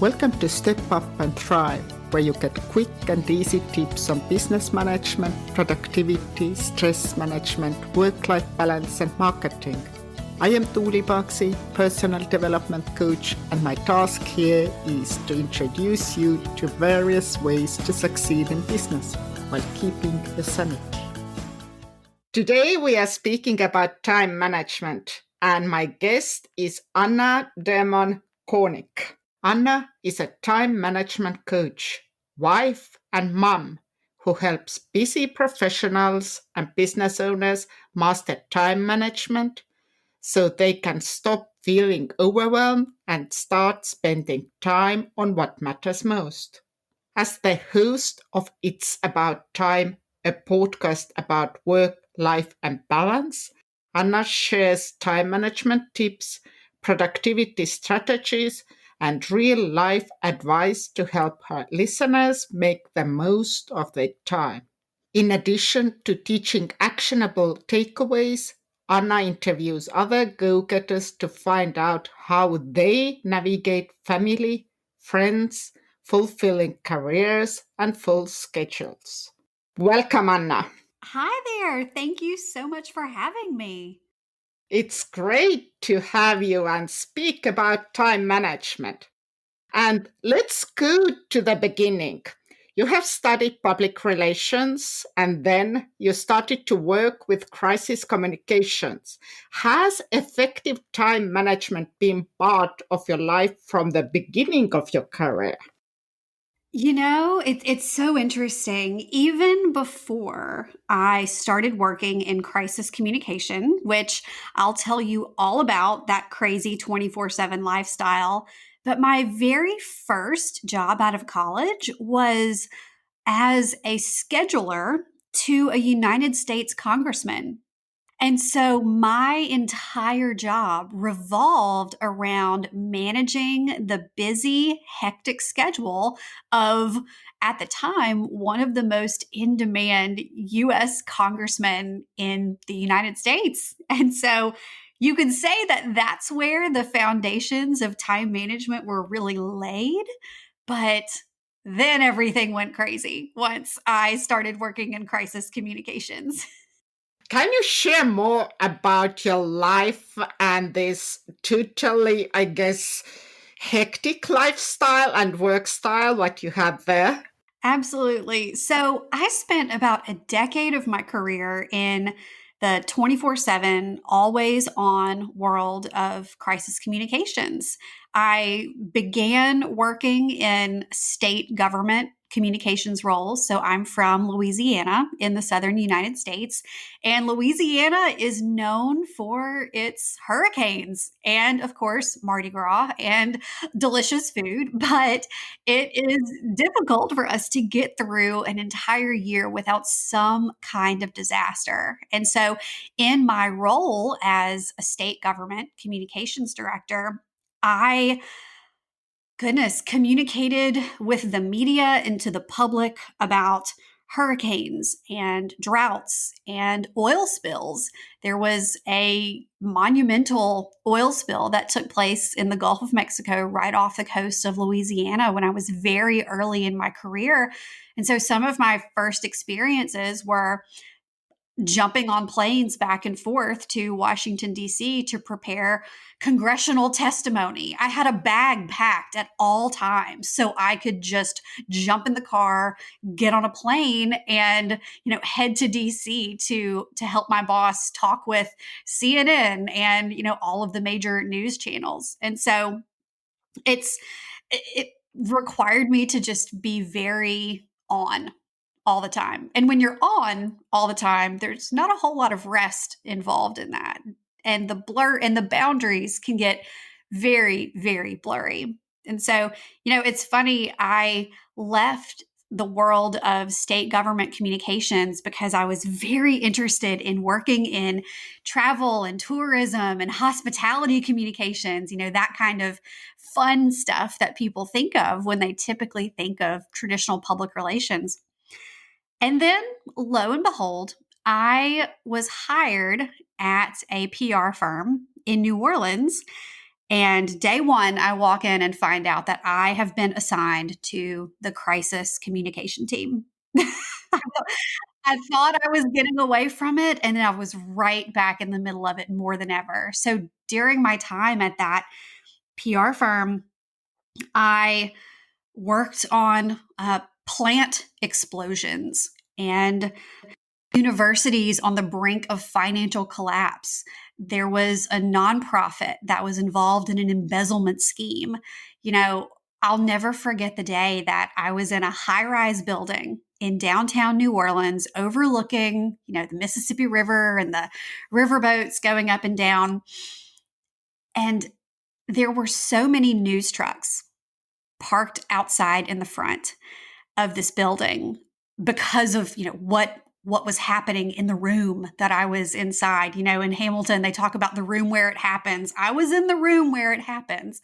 Welcome to Step Up and Thrive, where you get quick and easy tips on business management, productivity, stress management, work-life balance, and marketing. I am Tuuli Paksi, personal development coach, and my task here is to introduce you to various ways to succeed in business while keeping your sanity. Today we are speaking about time management, and my guest is Anna Dearmon Kornick. Anna is a time management coach, wife, and mom who helps busy professionals and business owners master time management so they can stop feeling overwhelmed and start spending time on what matters most. As the host of It's About Time, a podcast about work, life, and balance, Anna shares time management tips, productivity strategies, and real-life advice to help her listeners make the most of their time. In addition to teaching actionable takeaways, Anna interviews other go-getters to find out how they navigate family, friends, fulfilling careers, and full schedules. Welcome, Anna. Hi there. Thank you so much for having me. It's great to have you and speak about time management. And let's go to the beginning. You have studied public relations and then you started to work with crisis communications. Has effective time management been part of your life from the beginning of your career? It's so interesting. Even before I started working in crisis communication, which I'll tell you all about that crazy 24/7 lifestyle, but my very first job out of college was as a scheduler to a United States congressman. And so my entire job revolved around managing the busy, hectic schedule of, at the time, one of the most in demand US congressmen in the United States. And so you could say that that's where the foundations of time management were really laid. But then everything went crazy once I started working in crisis communications. Can you share more about your life and this totally, I guess, hectic lifestyle and work style, what you have there? Absolutely. So I spent about a decade of my career in the 24/7, always on world of crisis communications. I began working in state government communications roles. So I'm from Louisiana in the southern United States. And Louisiana is known for its hurricanes and, of course, Mardi Gras and delicious food. But it is difficult for us to get through an entire year without some kind of disaster. And so, in my role as a state government communications director, I communicated with the media and to the public about hurricanes and droughts and oil spills. There was a monumental oil spill that took place in the Gulf of Mexico right off the coast of Louisiana when I was very early in my career. And so some of my first experiences were jumping on planes back and forth to Washington, D.C. to prepare congressional testimony. I had a bag packed at all times so I could just jump in the car, get on a plane, and head to D.C. to help my boss talk with CNN and all of the major news channels. And so it required me to just be very on all the time. And when you're on all the time, there's not a whole lot of rest involved in that. And the blur and the boundaries can get very, very blurry. And so, it's funny, I left the world of state government communications because I was very interested in working in travel and tourism and hospitality communications, that kind of fun stuff that people think of when they typically think of traditional public relations. And then, lo and behold, I was hired at a PR firm in New Orleans. And day one, I walk in and find out that I have been assigned to the crisis communication team. I thought I was getting away from it, and then I was right back in the middle of it more than ever. So during my time at that PR firm, I worked on plant explosions and universities on the brink of financial collapse. There was a nonprofit that was involved in an embezzlement scheme. You know, I'll never forget the day that I was in a high-rise building in downtown New Orleans overlooking, the Mississippi River and the riverboats going up and down. And there were so many news trucks parked outside in the front of this building because of what was happening in the room that I was inside. In Hamilton they talk about the room where it happens. I was in the room where it happens,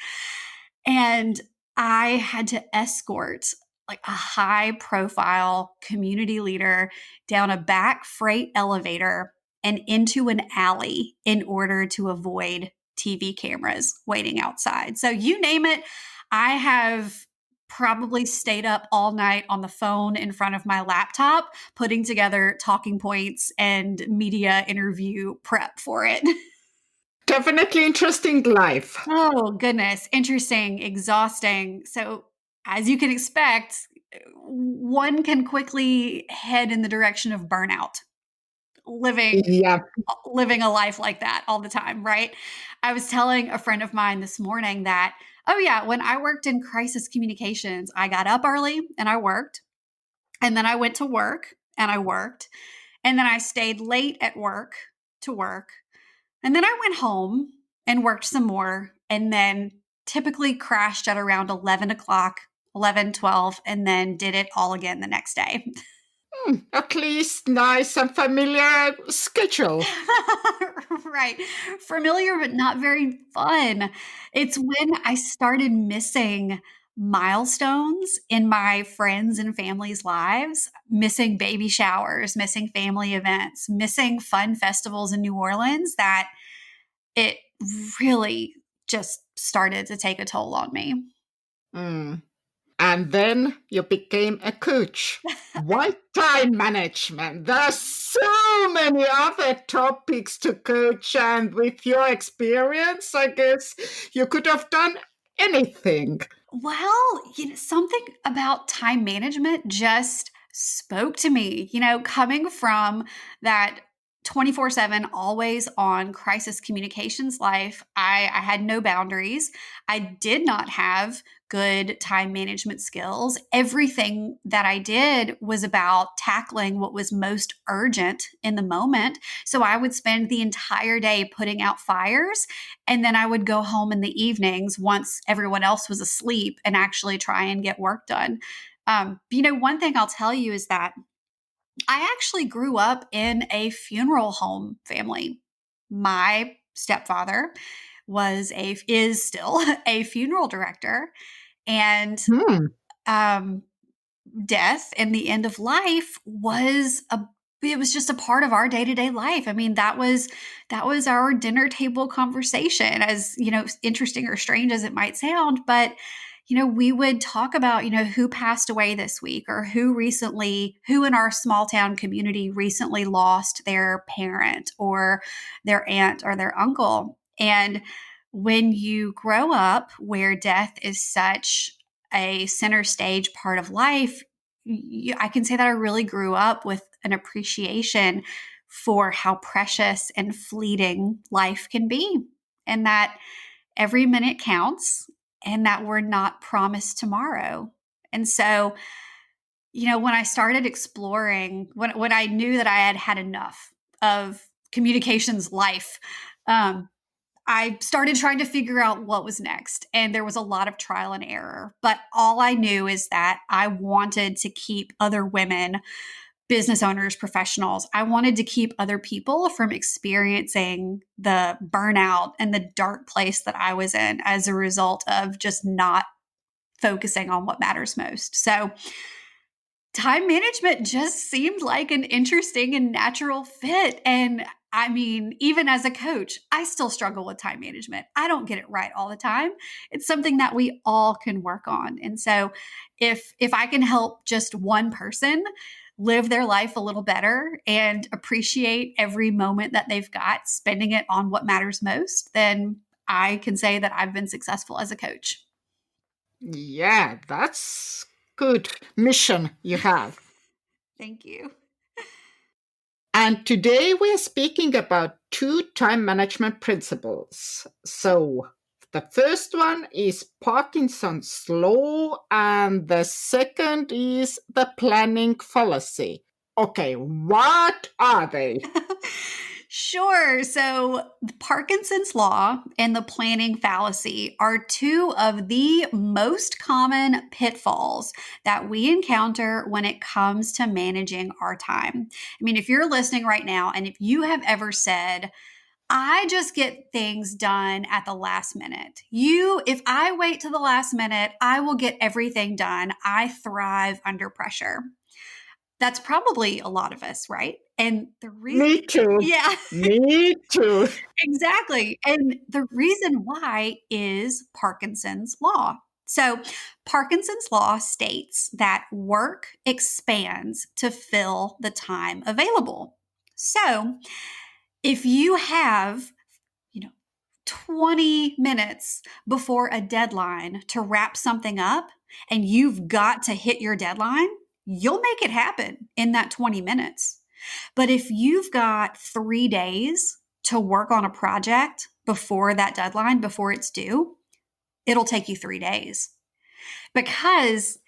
and I had to escort like a high profile community leader down a back freight elevator and into an alley in order to avoid TV cameras waiting outside. So you name it, I have probably stayed up all night on the phone in front of my laptop, putting together talking points and media interview prep for it. Definitely interesting life. Oh, goodness. Interesting, exhausting. So, as you can expect, one can quickly head in the direction of burnout, living Yeah. living a life like that all the time, right? I was telling a friend of mine this morning that, oh yeah, when I worked in crisis communications, I got up early and I worked, and then I went to work and I worked, and then I stayed late at work to work, and then I went home and worked some more, and then typically crashed at around 11 o'clock, 11, 12, and then did it all again the next day. At least nice and familiar schedule. Right. Familiar, but not very fun. It's when I started missing milestones in my friends and family's lives, missing baby showers, missing family events, missing fun festivals in New Orleans, that it really just started to take a toll on me. Mm. And then you became a coach. Why time management? There's so many other topics to coach, and with your experience, I guess you could have done anything. Well, something about time management just spoke to me, coming from that 24/7, always on crisis communications life. I had no boundaries. I did not have good time management skills. Everything that I did was about tackling what was most urgent in the moment. So I would spend the entire day putting out fires, and then I would go home in the evenings once everyone else was asleep and actually try and get work done. One thing I'll tell you is that I actually grew up in a funeral home family. My stepfather is still a funeral director, and Hmm. um, death and the end of life it was just a part of our day-to-day life. I mean, that was our dinner table conversation, as interesting or strange as it might sound. But we would talk about who passed away this week, or who in our small town community recently lost their parent or their aunt or their uncle. And when you grow up where death is such a center stage part of life, I can say that I really grew up with an appreciation for how precious and fleeting life can be, and that every minute counts, and that we're not promised tomorrow. And so, when I started exploring, when I knew that I had had enough of communications life, um, I started trying to figure out what was next. And there was a lot of trial and error. But all I knew is that I wanted to keep other women, business owners, professionals, I wanted to keep other people from experiencing the burnout and the dark place that I was in as a result of just not focusing on what matters most. So, time management just seemed like an interesting and natural fit. And I mean, even as a coach, I still struggle with time management. I don't get it right all the time. It's something that we all can work on. And so if I can help just one person live their life a little better and appreciate every moment that they've got, spending it on what matters most, then I can say that I've been successful as a coach. Yeah, that's good mission you have. Thank you. And today we are speaking about 2 time management principles. So the first one is Parkinson's Law, and the second is the Planning Fallacy. Okay, what are they? Sure. So, the Parkinson's Law and the Planning Fallacy are two of the most common pitfalls that we encounter when it comes to managing our time. I mean, if you're listening right now and if you have ever said, I just get things done at the last minute. If I wait to the last minute, I will get everything done. I thrive under pressure. That's probably a lot of us, right? And the reason, Me too. yeah, Me too. exactly. And the reason why is Parkinson's Law. So, Parkinson's Law states that work expands to fill the time available. So, if you have, 20 minutes before a deadline to wrap something up and you've got to hit your deadline, you'll make it happen in that 20 minutes. But if you've got 3 days to work on a project before that deadline, before it's due, it'll take you 3 days. Because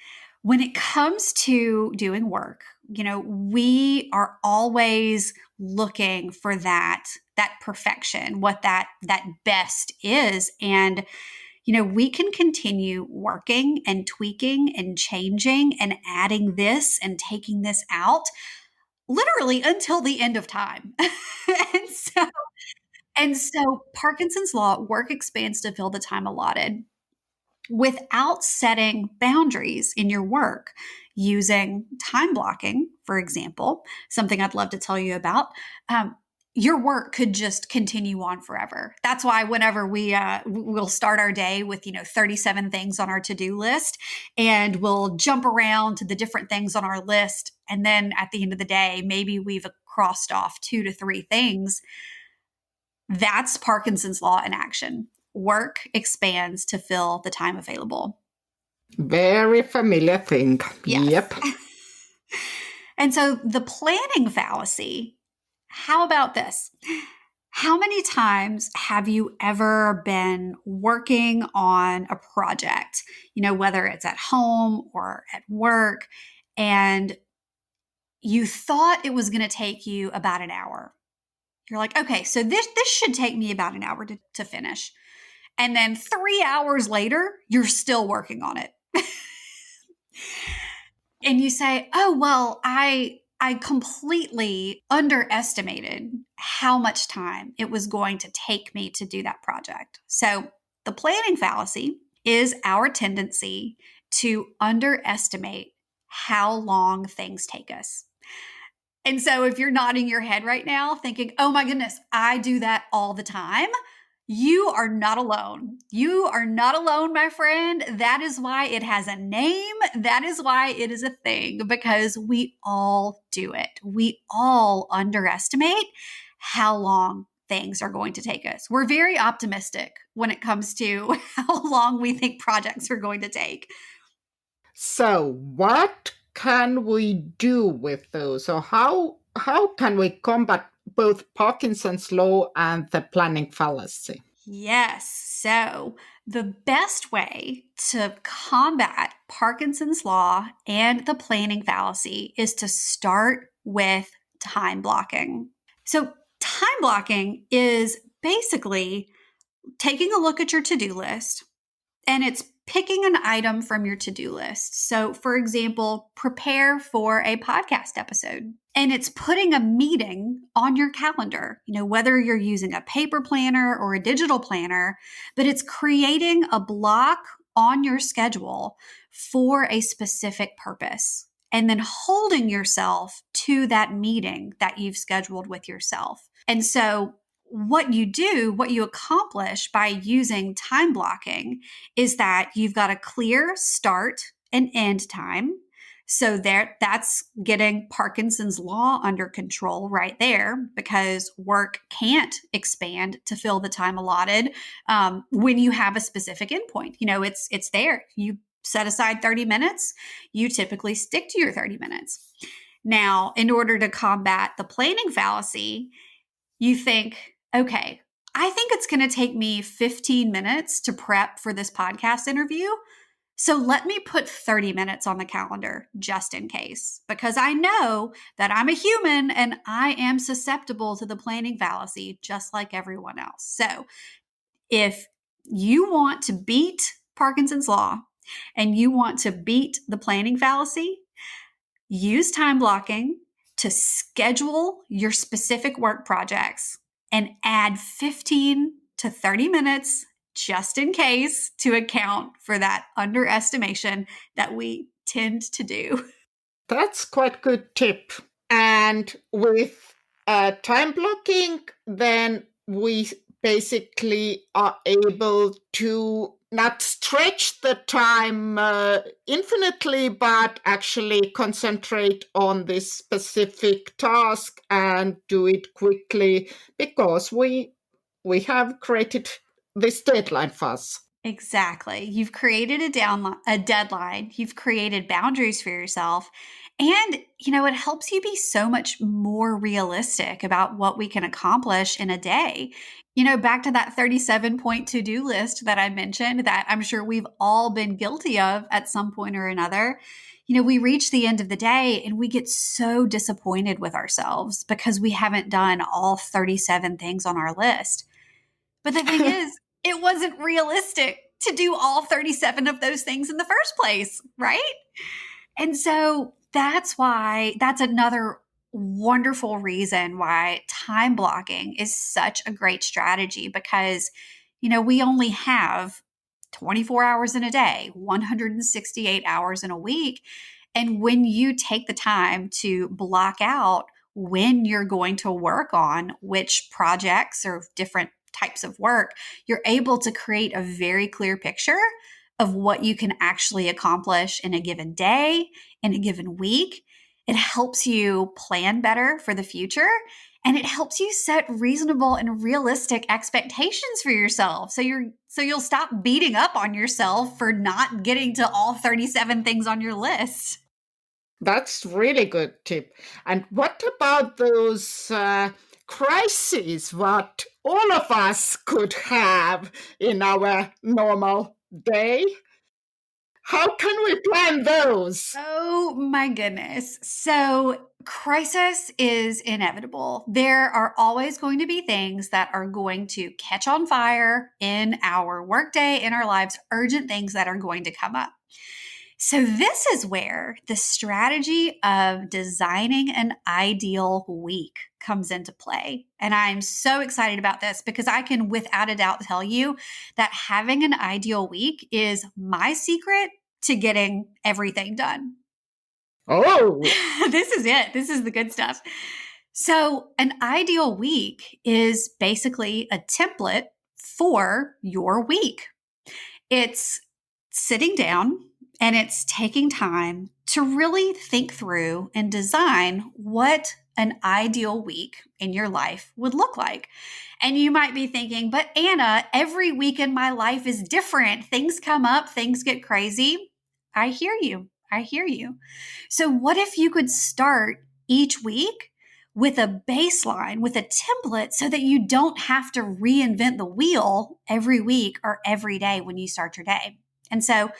when it comes to doing work, we are always looking for that perfection, what that best is. And we can continue working and tweaking and changing and adding this and taking this out literally until the end of time. and so and so Parkinson's Law, work expands to fill the time allotted without setting boundaries in your work, using time blocking, for example, something I'd love to tell you about. Your work could just continue on forever. That's why whenever we'll start our day with 37 things on our to-do list, and we'll jump around to the different things on our list, and then at the end of the day, maybe we've crossed off 2 to 3 things. That's Parkinson's Law in action. Work expands to fill the time available. Very familiar thing. Yes. Yep. And so the planning fallacy, how about this? How many times have you ever been working on a project, whether it's at home or at work, and you thought it was going to take you about an hour? You're like, okay, so this should take me about an hour to finish. And then 3 hours later, you're still working on it. And you say, oh, well, I completely underestimated how much time it was going to take me to do that project. So the planning fallacy is our tendency to underestimate how long things take us. And so if you're nodding your head right now thinking, oh my goodness, I do that all the time, you are not alone. You are not alone, my friend. That is why it has a name. That is why it is a thing, because we all do it. We all underestimate how long things are going to take us. We're very optimistic when it comes to how long we think projects are going to take. So what can we do with those? Or how can we combat both Parkinson's Law and the planning fallacy? Yes. So the best way to combat Parkinson's Law and the planning fallacy is to start with time blocking. So time blocking is basically taking a look at your to-do list, and it's picking an item from your to-do list. So, for example, prepare for a podcast episode. And it's putting a meeting on your calendar, whether you're using a paper planner or a digital planner, but it's creating a block on your schedule for a specific purpose, and then holding yourself to that meeting that you've scheduled with yourself. And so what you accomplish by using time blocking is that you've got a clear start and end time. So that's getting Parkinson's Law under control right there, because work can't expand to fill the time allotted when you have a specific endpoint. It's there. You set aside 30 minutes. You typically stick to your 30 minutes. Now, in order to combat the planning fallacy, you think, okay, I think it's going to take me 15 minutes to prep for this podcast interview. So let me put 30 minutes on the calendar just in case, because I know that I'm a human and I am susceptible to the planning fallacy just like everyone else. So if you want to beat Parkinson's Law and you want to beat the planning fallacy, use time blocking to schedule your specific work projects and add 15 to 30 minutes just in case to account for that underestimation that we tend to do. That's quite good tip. And with time blocking, then we basically are able to not stretch the time infinitely, but actually concentrate on this specific task and do it quickly because we have created this deadline for us. Exactly. You've created a deadline. You've created boundaries for yourself. And, it helps you be so much more realistic about what we can accomplish in a day. Back to that 37-point to-do list that I mentioned that I'm sure we've all been guilty of at some point or another. We reach the end of the day and we get so disappointed with ourselves because we haven't done all 37 things on our list. But the thing is, it wasn't realistic to do all 37 of those things in the first place, right? And so that's another wonderful reason why time blocking is such a great strategy, because, we only have 24 hours in a day, 168 hours in a week. And when you take the time to block out when you're going to work on which projects or different types of work, you're able to create a very clear picture of what you can actually accomplish in a given day, in a given week. It helps you plan better for the future, and it helps you set reasonable and realistic expectations for yourself. So you'll stop beating up on yourself for not getting to all 37 things on your list. That's really good tip. And what about those crises what all of us could have in our normal day? How can we plan those? Oh my goodness. So, crisis is inevitable. There are always going to be things that are going to catch on fire in our workday, in our lives, urgent things that are going to come up. So, this is where the strategy of designing an ideal week comes into play. And I'm so excited about this because I can without a doubt tell you that having an ideal week is my secret to getting everything done. Oh, This is it. This is the good stuff. So, an ideal week is basically a template for your week. It's sitting down and it's taking time to really think through and design what an ideal week in your life would look like. And you might be thinking, but Anna, every week in my life is different. Things come up, things get crazy. I hear you. I hear you. So, what if you could start each week with a baseline, with a template, so that you don't have to reinvent the wheel every week or every day when you start your day? And so,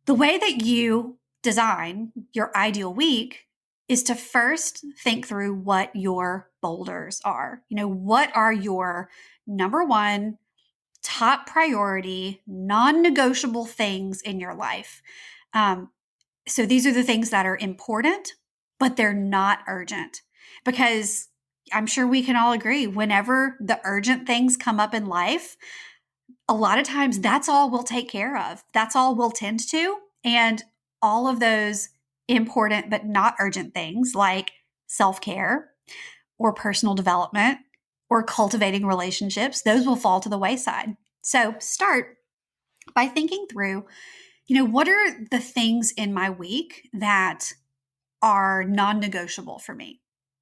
the way that you design your ideal week is to first think through what your boulders are. What are your number one top priority, non-negotiable things in your life? So these are the things that are important, but they're not urgent, because I'm sure we can all agree whenever the urgent things come up in life, a lot of times that's all we'll take care of. That's all we'll tend to. And all of those important but not urgent things like self-care or personal development or cultivating relationships, those will fall to the wayside. So start by thinking through, what are the things in my week that are non-negotiable for me?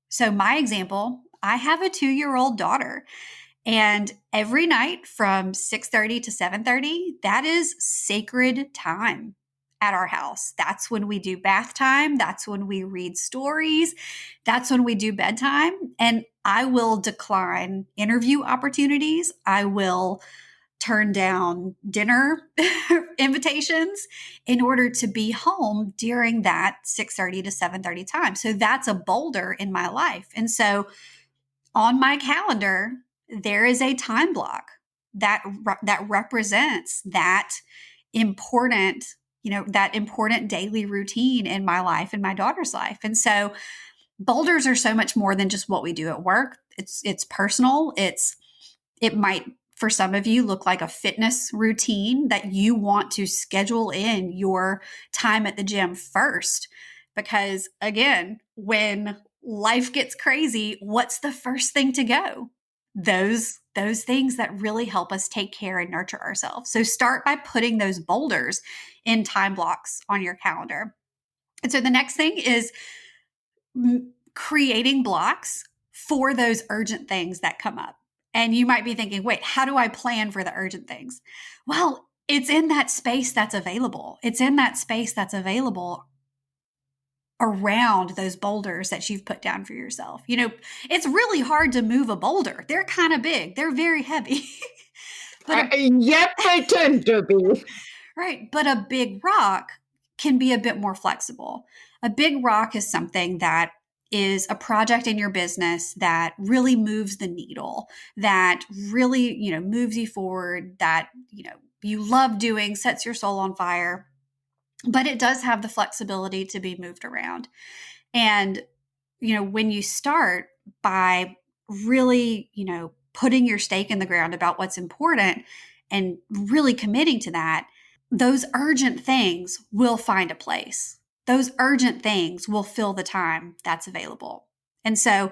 So my example, I have a 2-year-old daughter, and every night from 6:30 to 7:30, that is sacred time at our house. That's when we do bath time. That's when we read stories. That's when we do bedtime. And I will decline interview opportunities. I will turn down dinner invitations in order to be home during that 6:30 to 7:30 time. So that's a boulder in my life. And so on my calendar, there is a time block that represents that important, that important daily routine in my life and my daughter's life. And so boulders are so much more than just what we do at work. It's personal. It might, for some of you, look like a fitness routine that you want to schedule in your time at the gym first. Because again, when life gets crazy, what's the first thing to go? Those things that really help us take care and nurture ourselves. So start by putting those boulders in time blocks on your calendar. And so the next thing is creating blocks for those urgent things that come up. And you might be thinking, wait, how do I plan for the urgent things? Well, it's in that space that's available. It's in that space that's available around those boulders that you've put down for yourself. It's really hard to move a boulder. They're kind of big. They're very heavy. Yep, they tend to be. Right. But a big rock can be a bit more flexible. A big rock is something that is a project in your business that really moves the needle, that really, moves you forward, that, you love doing, sets your soul on fire, but it does have the flexibility to be moved around. And, when you start by really, putting your stake in the ground about what's important and really committing to that, those urgent things will find a place. Those urgent things will fill the time that's available. And so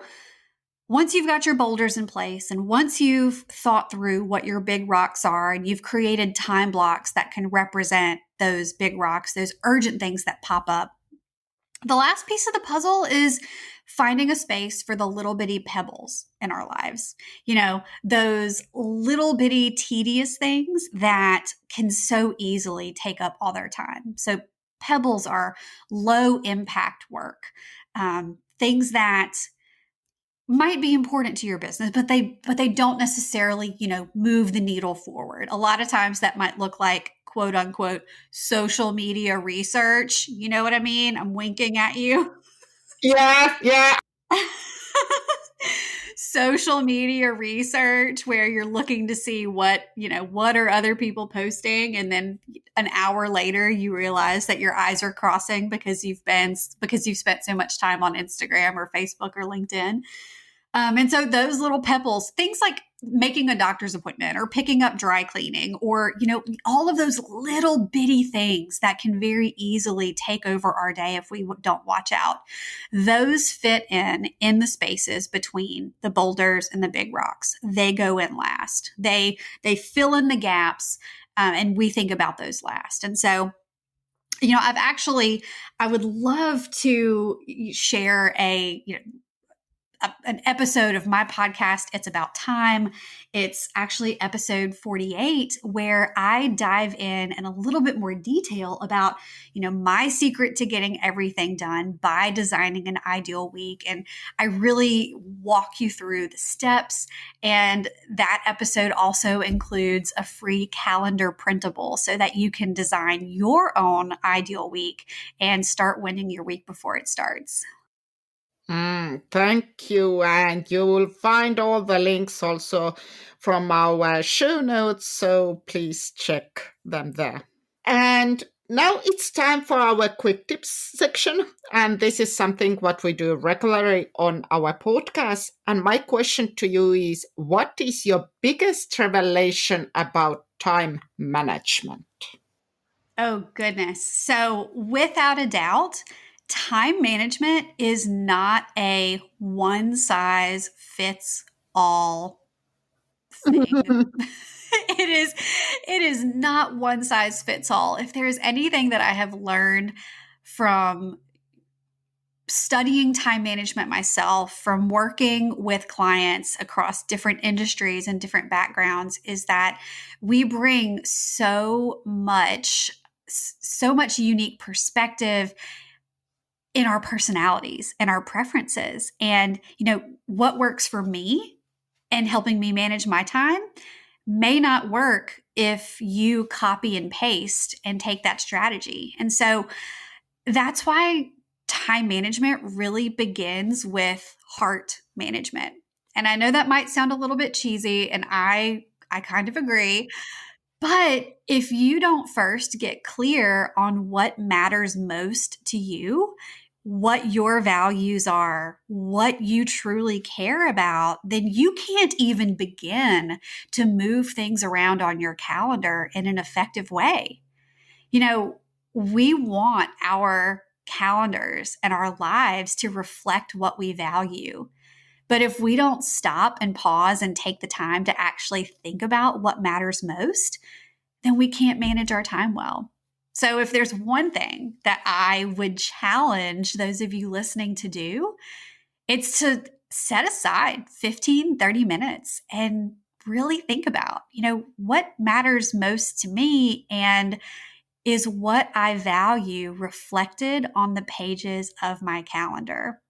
once you've got your boulders in place and once you've thought through what your big rocks are and you've created time blocks that can represent those big rocks, those urgent things that pop up, the last piece of the puzzle is finding a space for the little bitty pebbles in our lives. Those little bitty tedious things that can so easily take up all their time. So pebbles are low impact work, things that might be important to your business, but they don't necessarily, move the needle forward. A lot of times that might look like quote unquote social media research. You know what I mean? I'm winking at you. Yeah. Social media research where you're looking to see what are other people posting, and then an hour later you realize that your eyes are crossing because you've spent so much time on Instagram or Facebook or LinkedIn. And so those little pebbles, things like making a doctor's appointment or picking up dry cleaning, or, all of those little bitty things that can very easily take over our day if we don't watch out. Those fit in the spaces between the boulders and the big rocks. They go in last. They fill in the gaps, and we think about those last. And so, I would love to share an episode of my podcast. It's about time. It's actually episode 48, where I dive in a little bit more detail about, my secret to getting everything done by designing an ideal week. And I really walk you through the steps. And that episode also includes a free calendar printable so that you can design your own ideal week and start winning your week before it starts. Thank you. And you will find all the links also from our show notes, so please check them there. And now it's time for our quick tips section. And this is something what we do regularly on our podcast. And my question to you is, what is your biggest revelation about time management? Oh, goodness. So without a doubt, time management is not a one size fits all thing. It is not one size fits all. If there's anything that I have learned from studying time management myself, from working with clients across different industries and different backgrounds, is that we bring so much unique perspective in our personalities and our preferences. And, what works for me and helping me manage my time may not work if you copy and paste and take that strategy. And so that's why time management really begins with heart management. And I know that might sound a little bit cheesy, and I kind of agree. But if you don't first get clear on what matters most to you, what your values are, what you truly care about, then you can't even begin to move things around on your calendar in an effective way. We want our calendars and our lives to reflect what we value. But if we don't stop and pause and take the time to actually think about what matters most, then we can't manage our time well. So if there's one thing that I would challenge those of you listening to do, it's to set aside 15, 30 minutes and really think about, what matters most to me, and is what I value reflected on the pages of my calendar?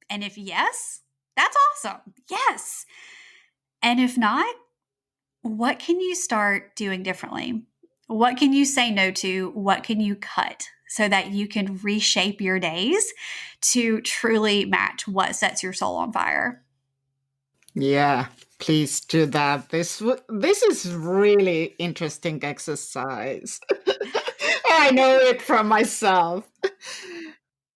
And if yes, that's awesome. Yes. And if not, what can you start doing differently? What can you say no to? What can you cut so that you can reshape your days to truly match what sets your soul on fire? Yeah, please do that. This is really interesting exercise. I know it from myself.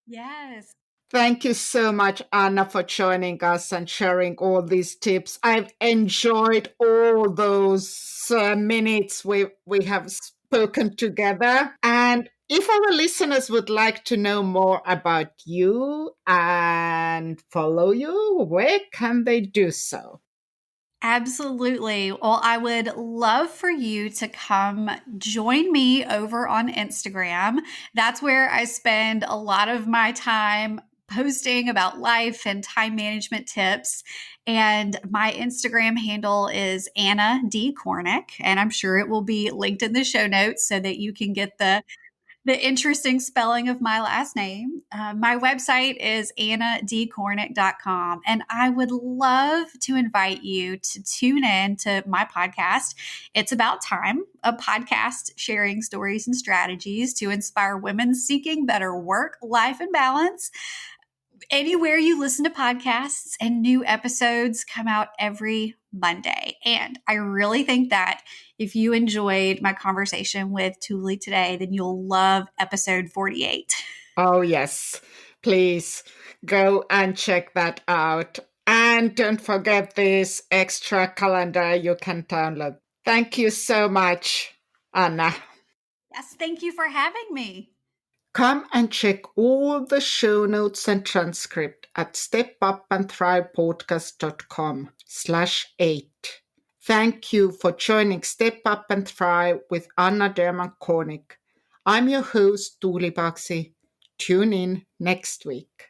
Yes. Thank you so much, Anna, for joining us and sharing all these tips. I've enjoyed all those minutes we have spoken together. And if our listeners would like to know more about you and follow you, where can they do so? Absolutely. Well, I would love for you to come join me over on Instagram. That's where I spend a lot of my time posting about life and time management tips. And my Instagram handle is Anna D. Kornick, and I'm sure it will be linked in the show notes so that you can get the interesting spelling of my last name. My website is annadkornick.com. And I would love to invite you to tune in to my podcast. It's About Time, a podcast sharing stories and strategies to inspire women seeking better work, life, and balance. Anywhere you listen to podcasts, and new episodes come out every Monday. And I really think that if you enjoyed my conversation with Thule today, then you'll love episode 48. Oh, yes. Please go and check that out. And don't forget this extra calendar you can download. Thank you so much, Anna. Yes, thank you for having me. Come and check all the show notes and transcript at stepupandthrivepodcast.com/8. Thank you for joining Step Up and Thrive with Anna Dearmon Kornick. I'm your host, Tuuli Paksi. Tune in next week.